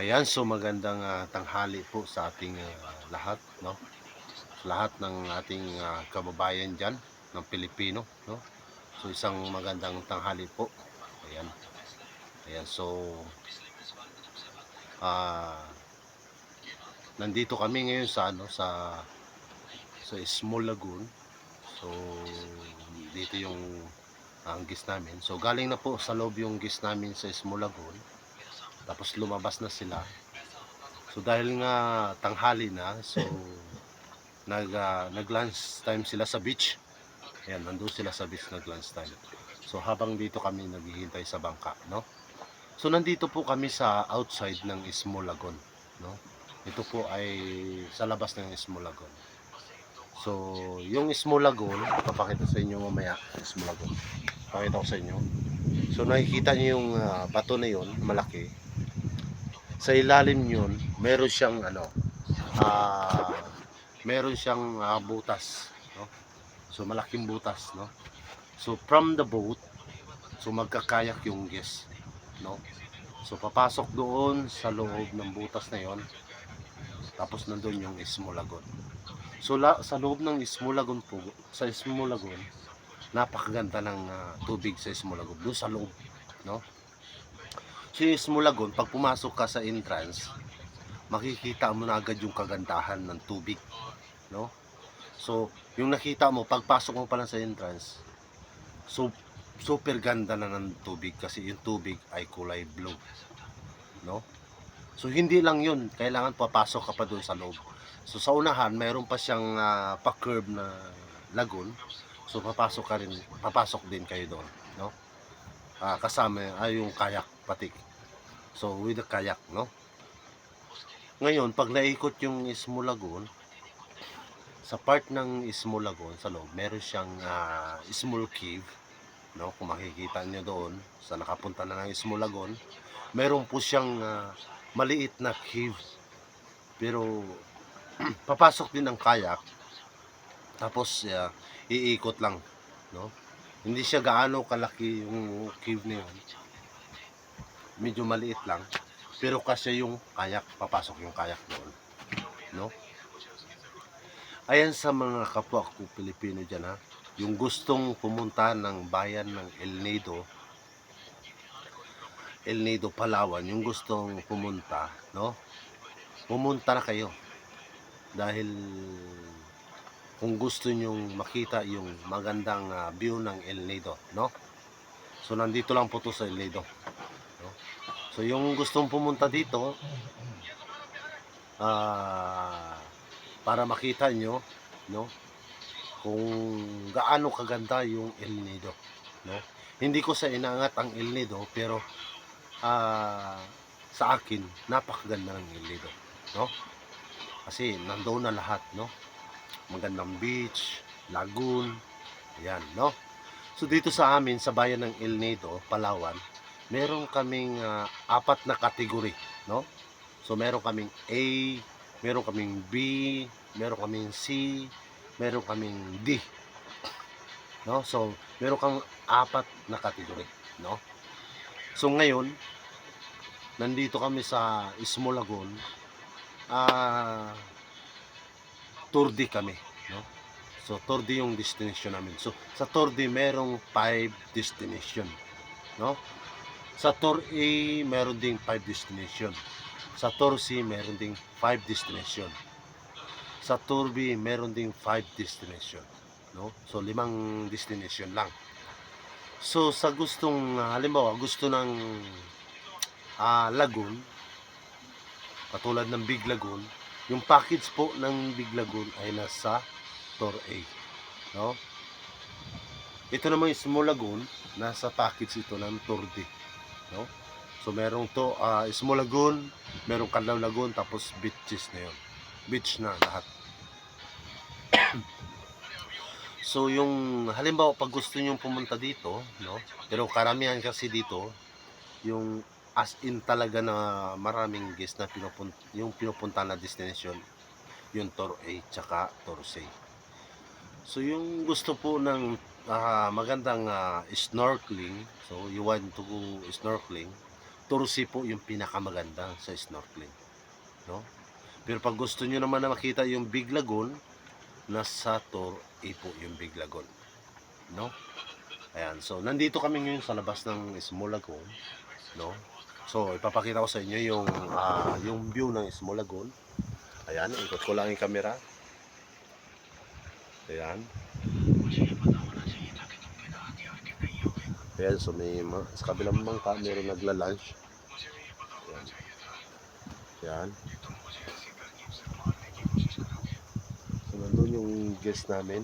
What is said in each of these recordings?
Ayan, so magandang tanghali po sa ating lahat, no? Sa lahat ng ating kababayan diyan ng Pilipino, no? So isang magandang tanghali po. Ayan. Ayan, so ah nandito kami ngayon sa sa Small Lagoon. So dito yung ang gis namin. So galing na po sa loob yung gis namin sa Small Lagoon. Tapos lumabas na sila. So dahil nga tanghali na, so nag-lunch time sila sa beach. Ayan, nandun sila sa beach nag-lunch time. So habang dito kami naghihintay sa bangka, no? So nandito po kami sa outside ng Ismulagon, no? Ito po ay sa labas ng Ismulagon. So, yung Ismulagon, papakita sa inyo mamaya, Ismulagon. Pakita ko sa inyo. So nakikita niyo yung bato na yun, malaki. Sa ilalim yun, meron siyang ah meron siyang butas, no? So malaking butas, no? So from the boat, so magkakayak yung guest, no? So papasok doon sa loob ng butas na yon, tapos nandun yung Ismulagon. So sa loob ng Ismulagon po, sa Ismulagon, napakaganda ng tubig sa Ismulagon, doon sa loob, no? So yung Ismulagon, pag pumasok ka sa entrance, makikita mo na agad yung kagandahan ng tubig, no? So yung nakita mo, pagpasok mo pa lang sa entrance, so super ganda na ng tubig kasi yung tubig ay kulay blue, no? So hindi lang yun, kailangan papasok ka pa doon sa loob. So sa unahan, mayroon pa siyang pa-curve na lagoon. So papasok din kayo doon, no? Kasama ay yung kayak pati. So with the kayak, no? Ngayon, pag naikot yung Ismo Lagoon, sa part ng Ismo Lagoon sa loob, meron siyang small cave, no? Kung makikita niyo doon sa nakapunta na ng Ismo Lagoon, meron po siyang maliit na cave. Pero papasok din ang kayak, tapos iikot lang, no? Hindi siya gaano kalaki yung cave na yun, medyo maliit lang, pero kasi yung kayak, papasok yung kayak doon, no? Ayan, sa mga kapwa ko Pilipino dyan, yung gustong pumunta ng bayan ng El Nido Palawan, yung gustong pumunta, no? Pumunta na kayo dahil kung gusto nyong makita yung magandang view ng El Nido, no? So nandito lang po to sa El Nido, no? So yung gustong pumunta dito, ah para makita nyo, no, kung gaano kaganda yung El Nido, no? Hindi ko sa inaangat ang El Nido, pero sa akin napakaganda ng El Nido, no? Kasi nandoon na lahat, no? Magandang beach, lagoon, ayan, no? So dito sa amin sa bayan ng El Nido, Palawan, meron kaming apat na kategory, no? So meron kaming A, meron kaming B, meron kaming C, meron kaming D, no? So meron kang apat na kategory, no? So ngayon, nandito kami sa Ismulagon, ah tour D kami, no? So tour D yung destination namin. So sa tour D merong 5 destination, no? Sa tour A meron ding 5 destination. Sa tour C meron ding 5 destination. Sa tour B meron ding 5 destination, no? So limang destination lang. So sa gustong halimbawa gusto ng lagoon, katulad ng Big Lagoon, yung package po ng Big Lagoon ay nasa tour A, no? Ito naman yung Small Lagoon, nasa package ito ng tour D, no? So merong Small Lagoon, merong Canlaw Lagoon, tapos beaches na yun, beach na lahat. So yung halimbawa pag gusto niyo pumunta dito, no? Pero karamihan kasi dito yung as in talaga na maraming guest na pinupunta na destination, yung Tour A tsaka Tour C. So yung gusto po ng magandang snorkeling, so you want to go snorkeling, Torsi po yung pinakamaganda sa snorkeling, no? Pero pag gusto nyo naman na makita yung Big Lagoon, nasa Torre po yung Big Lagoon, no? Ayan, so nandito kami ngayon sa labas ng Small Lagoon, no? So ipapakita ko sa inyo yung view ng Small Lagoon. Ayan, ikot ko lang yung camera. Ayan. Ayan, so sa kabilang bangka meron nagla-lunch. Ayan. Ayan. So nandun yung guest namin.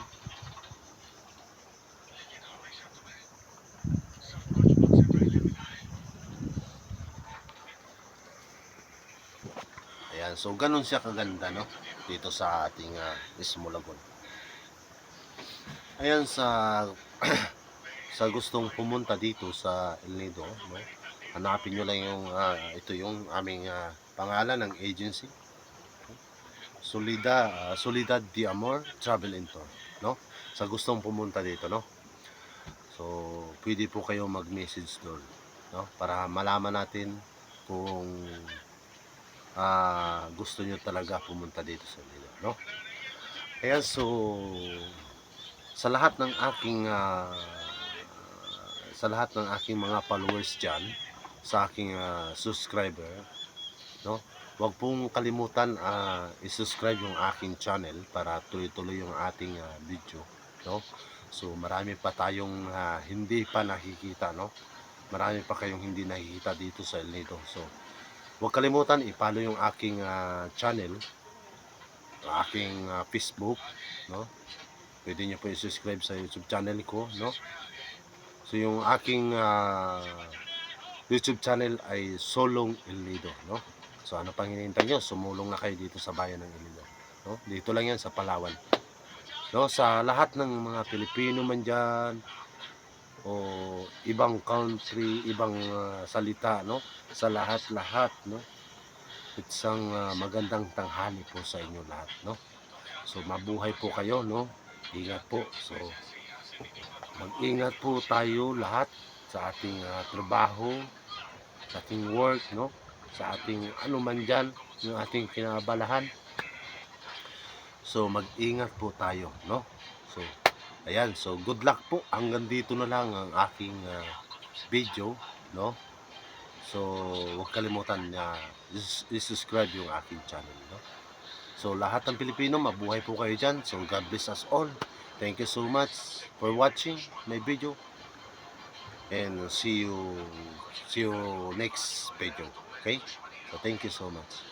Ayan, so ganun siya kaganda, no? Dito sa ating Small Lagoon. Ayan, sa gustong pumunta dito sa El Nido, no? Hanapin nyo lang yung ito yung aming pangalan ng agency, Solidad de Amor Travel and Tour, no? Sa gustong pumunta dito, no? So pwede po kayo mag-message doon, no? Para malaman natin kung gusto nyo talaga pumunta dito sa El Nido, no? Ayan, so sa lahat ng aking mga followers dyan, sa aking subscriber, no? Huwag pong kalimutan i-subscribe yung aking channel para tuloy-tuloy yung ating video, no? So marami pa tayong hindi pa nakikita, no? Marami pa kayong hindi nakikita dito sa El Nido. So huwag kalimutan i-follow yung aking channel, aking Facebook, no? Pwede niyo po i-subscribe sa YouTube channel ko, no? So yung aking YouTube channel ay Solong El Nido, no? So ano pang hinihintay nyo? Sumulong na kayo dito sa bayan ng El Nido, no? Dito lang yan sa Palawan, no? Sa lahat ng mga Pilipino man dyan o ibang country, ibang salita, no? Sa lahat-lahat, no? Isang magandang tanghali po sa inyo lahat, no? So mabuhay po kayo, no? Ingat po. So mag-ingat po tayo lahat sa ating trabaho, sa ating work, no? Sa ating ano man dyan, yung ating kinabalahan. So mag-ingat po tayo, no? So ayan, so good luck po. Hanggang dito na lang ang aking video, no? So huwag kalimutan na i-subscribe yung aking channel, no? So lahat ng Pilipino, mabuhay po kayo dyan. So God bless us all. Thank you so much for watching my video. And see you next video. Okay? So thank you so much.